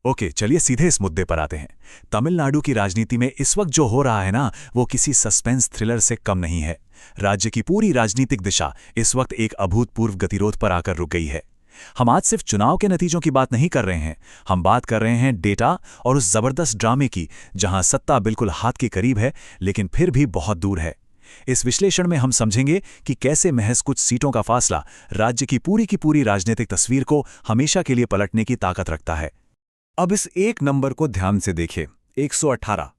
Okay, चलिए सीधे इस मुद्दे पर आते हैं। तमिलनाडु की राजनीति में इस वक्त जो हो रहा है ना, वो किसी सस्पेंस थ्रिलर से कम नहीं है। राज्य की पूरी राजनीतिक दिशा इस वक्त एक अभूतपूर्व गतिरोध पर आकर रुक गई है। हम आज सिर्फ चुनाव के नतीजों की बात नहीं कर रहे हैं, हम बात कर रहे हैं डेटा और उस जबरदस्त ड्रामे की, जहां सत्ता बिल्कुल हाथ के करीब है लेकिन फिर भी बहुत दूर है। इस विश्लेषण में हम समझेंगे कि कैसे महज कुछ सीटों का फासला राज्य की पूरी राजनीतिक तस्वीर को हमेशा के लिए पलटने की ताकत रखता है। अब इस एक नंबर को ध्यान से देखिए, 118।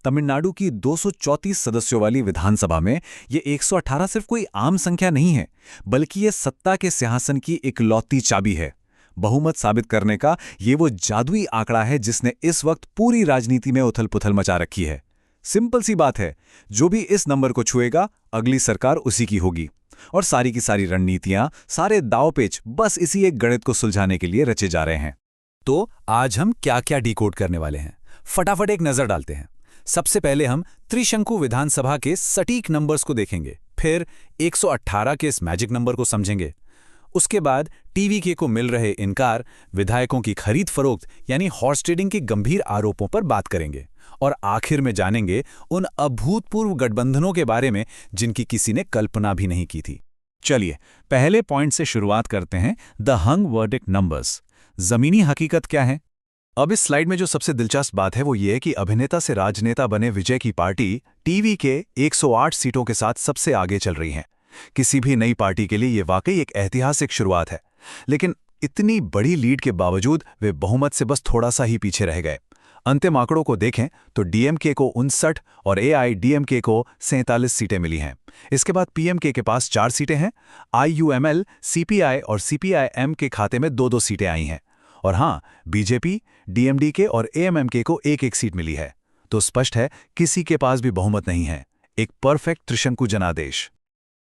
तमिलनाडु की 234 सदस्यों वाली विधानसभा में ये 118 सिर्फ कोई आम संख्या नहीं है, बल्कि ये सत्ता के सिंहासन की इकलौती चाबी है। बहुमत साबित करने का ये वो जादुई आंकड़ा है जिसने इस वक्त पूरी राजनीति में उथल-पुथल मचा रखी है। सिंपल सी बात है, जो भी इस नंबर को छुएगा, अगली सरकार उसी की होगी। और सारी की सारी रणनीतियां, सारे दांव-पेच बस इसी एक गणित को सुलझाने के लिए रचे जा रहे हैं। तो आज हम क्या क्या डिकोड करने वाले हैं, फटाफट एक नजर डालते हैं। सबसे पहले हम त्रिशंकु विधानसभा के सटीक नंबर्स को देखेंगे, फिर 118 के इस मैजिक नंबर को समझेंगे। उसके बाद टीवीके को मिल रहे इनकार, विधायकों की खरीद फरोख्त यानी हॉर्स ट्रेडिंग के गंभीर आरोपों पर बात करेंगे। और आखिर में जानेंगे उन अभूतपूर्व गठबंधनों के बारे में जिनकी किसी ने कल्पना भी नहीं की थी। चलिए पहले पॉइंट से शुरुआत करते हैं, द हंग वर्डिक्ट नंबर्स। जमीनी हकीकत क्या है? अब इस स्लाइड में जो सबसे दिलचस्प बात है वो ये है कि अभिनेता से राजनेता बने विजय की पार्टी टीवीके 108 सीटों के साथ सबसे आगे चल रही है। किसी भी नई पार्टी के लिए ये वाकई एक ऐतिहासिक शुरुआत है, लेकिन इतनी बड़ी लीड के बावजूद वे बहुमत से बस थोड़ा सा ही पीछे रह गए। अंतिम आंकड़ों को देखें तो डीएमके को 59 और एआईडीएमके को 47 सीटें मिली हैं। इसके बाद पीएमके के पास 4 सीटें हैं। आईयूएमएल, सीपीआई और सीपीआईएम के खाते में 2-2 सीटें आई हैं। और हां, बीजेपी, डीएमडीके और एएमएमके को 1-1 सीट मिली है। तो स्पष्ट है, किसी के पास भी बहुमत नहीं है। एक परफेक्ट त्रिशंकु जनादेश।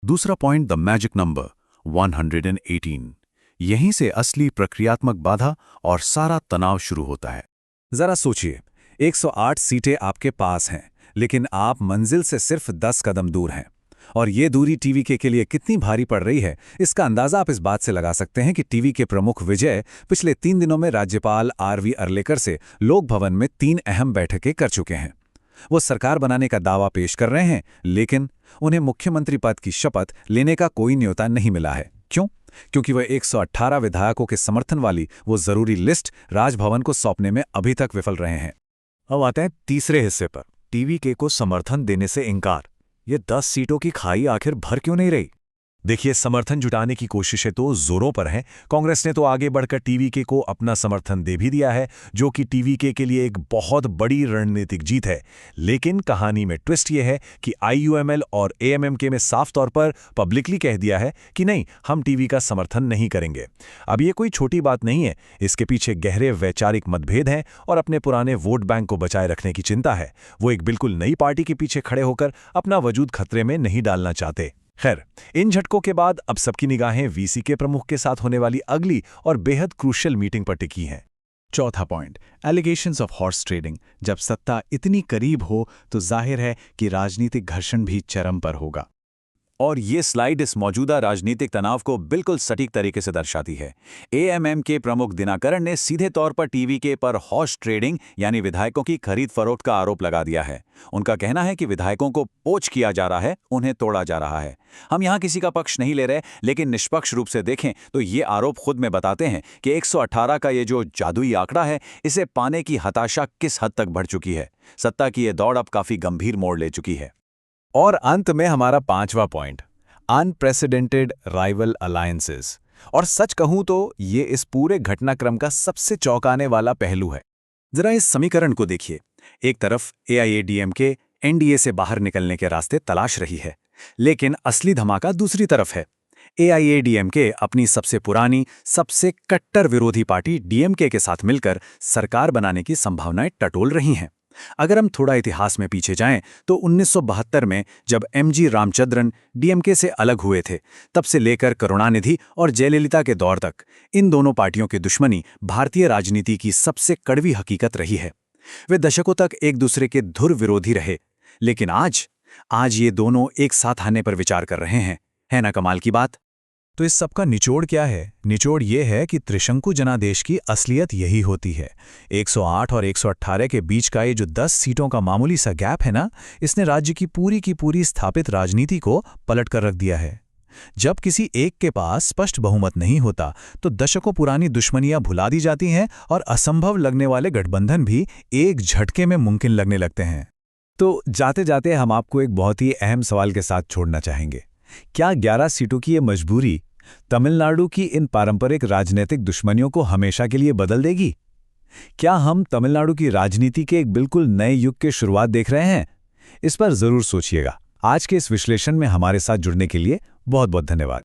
दूसरा पॉइंट, द मैजिक नंबर 118। यहीं से असली प्रक्रियात्मक बाधा और सारा तनाव शुरू होता है। जरा सोचिए, 108 सीटें आपके पास हैं, लेकिन आप मंजिल से सिर्फ 10 कदम दूर हैं। और ये दूरी टीवीके के लिए कितनी भारी पड़ रही है, इसका अंदाजा आप इस बात से लगा सकते हैं कि टीवीके प्रमुख विजय पिछले 3 दिनों में राज्यपाल आरवी अर्लेकर से लोक भवन में 3 अहम बैठकें कर चुके हैं। वो सरकार बनाने का दावा पेश कर रहे हैं, लेकिन उन्हें मुख्यमंत्री पद की शपथ लेने का कोई न्योता नहीं मिला है। क्यों? क्योंकि वह 118 विधायकों के समर्थन वाली वो जरूरी लिस्ट राजभवन को सौंपने में अभी तक विफल रहे हैं। अब आते हैं तीसरे हिस्से पर, टीवीके को समर्थन देने से इनकार। ये 10 सीटों की खाई आखिर भर क्यों नहीं रही? देखिए, समर्थन जुटाने की कोशिशें तो जोरों पर हैं। कांग्रेस ने तो आगे बढ़कर टीवीके को अपना समर्थन दे भी दिया है, जो कि टीवीके के लिए एक बहुत बड़ी रणनीतिक जीत है। लेकिन कहानी में ट्विस्ट ये है कि आईयूएमएल और एएमएमके में साफ तौर पर पब्लिकली कह दिया है कि नहीं, हम टीवी का समर्थन नहीं करेंगे। अब ये कोई छोटी बात नहीं है, इसके पीछे गहरे वैचारिक मतभेद हैं और अपने पुराने वोट बैंक को बचाए रखने की चिंता है। वो एक बिल्कुल नई पार्टी के पीछे खड़े होकर अपना वजूद खतरे में नहीं डालना चाहते। खैर, इन झटकों के बाद अब सबकी निगाहें वीसी के प्रमुख के साथ होने वाली अगली और बेहद क्रूशियल मीटिंग पर टिकी हैं। चौथा point, allegations of horse trading. जब सत्ता इतनी करीब हो तो जाहिर है कि राजनीतिक घर्षण भी चरम पर होगा। और ये स्लाइड इस मौजूदा राजनीतिक तनाव को बिल्कुल सटीक तरीके से दर्शाती है। एएमएम के प्रमुख दिनाकरण ने सीधे तौर पर टीवीके पर हॉर्स ट्रेडिंग यानी विधायकों की खरीद फरोख्त का आरोप लगा दिया है। उनका कहना है कि विधायकों को पोच किया जा रहा है, उन्हें तोड़ा जा रहा है। हम यहाँ किसी का पक्ष नहीं ले रहे, लेकिन निष्पक्ष रूप से देखें तो ये आरोप खुद में बताते हैं कि 118 का ये जो जादुई आंकड़ा है, इसे पाने की हताशा किस हद तक बढ़ चुकी है। सत्ता की ये दौड़ अब काफी गंभीर मोड़ ले चुकी है। और अंत में हमारा 5वां पॉइंट, अनप्रेसिडेंटेड राइवल अलायंसेस। और सच कहूं तो ये इस पूरे घटनाक्रम का सबसे चौंकाने वाला पहलू है। जरा इस समीकरण को देखिए। एक तरफ एआईएडीएमके एनडीए से बाहर निकलने के रास्ते तलाश रही है, लेकिन असली धमाका दूसरी तरफ है। एआईएडीएमके अपनी सबसे पुरानी, सबसे कट्टर विरोधी पार्टी डीएमके के साथ मिलकर सरकार बनाने की संभावनाएं टटोल रही हैं। अगर हम थोड़ा इतिहास में पीछे जाएं तो 1972 में जब एमजी रामचंद्रन डीएमके से अलग हुए थे, तब से लेकर करुणानिधि और जयललिता के दौर तक इन दोनों पार्टियों की दुश्मनी भारतीय राजनीति की सबसे कड़वी हकीकत रही है। वे दशकों तक एक दूसरे के धुर विरोधी रहे, लेकिन आज ये दोनों एक साथ आने पर विचार कर रहे हैं। है ना कमाल की बात? तो इस सब का निचोड़ क्या है? निचोड़ ये है कि त्रिशंकु जनादेश की असलियत यही होती है। 108 और 118 के बीच का ये जो 10 सीटों का मामूली सा गैप है ना, इसने राज्य की पूरी स्थापित राजनीति को पलट कर रख दिया है। जब किसी एक के पास स्पष्ट बहुमत नहीं होता, तो दशकों पुरानी दुश्मनियां भुला दी जाती हैं और असंभव लगने वाले गठबंधन भी एक झटके में मुमकिन लगने लगते हैं। तो जाते जाते हम आपको एक बहुत ही अहम सवाल के साथ छोड़ना चाहेंगे। क्या 11 सीटों की ये मजबूरी तमिलनाडु की इन पारंपरिक राजनीतिक दुश्मनियों को हमेशा के लिए बदल देगी? क्या हम तमिलनाडु की राजनीति के एक बिल्कुल नए युग की शुरुआत देख रहे हैं? इस पर जरूर सोचिएगा। आज के इस विश्लेषण में हमारे साथ जुड़ने के लिए बहुत बहुत धन्यवाद।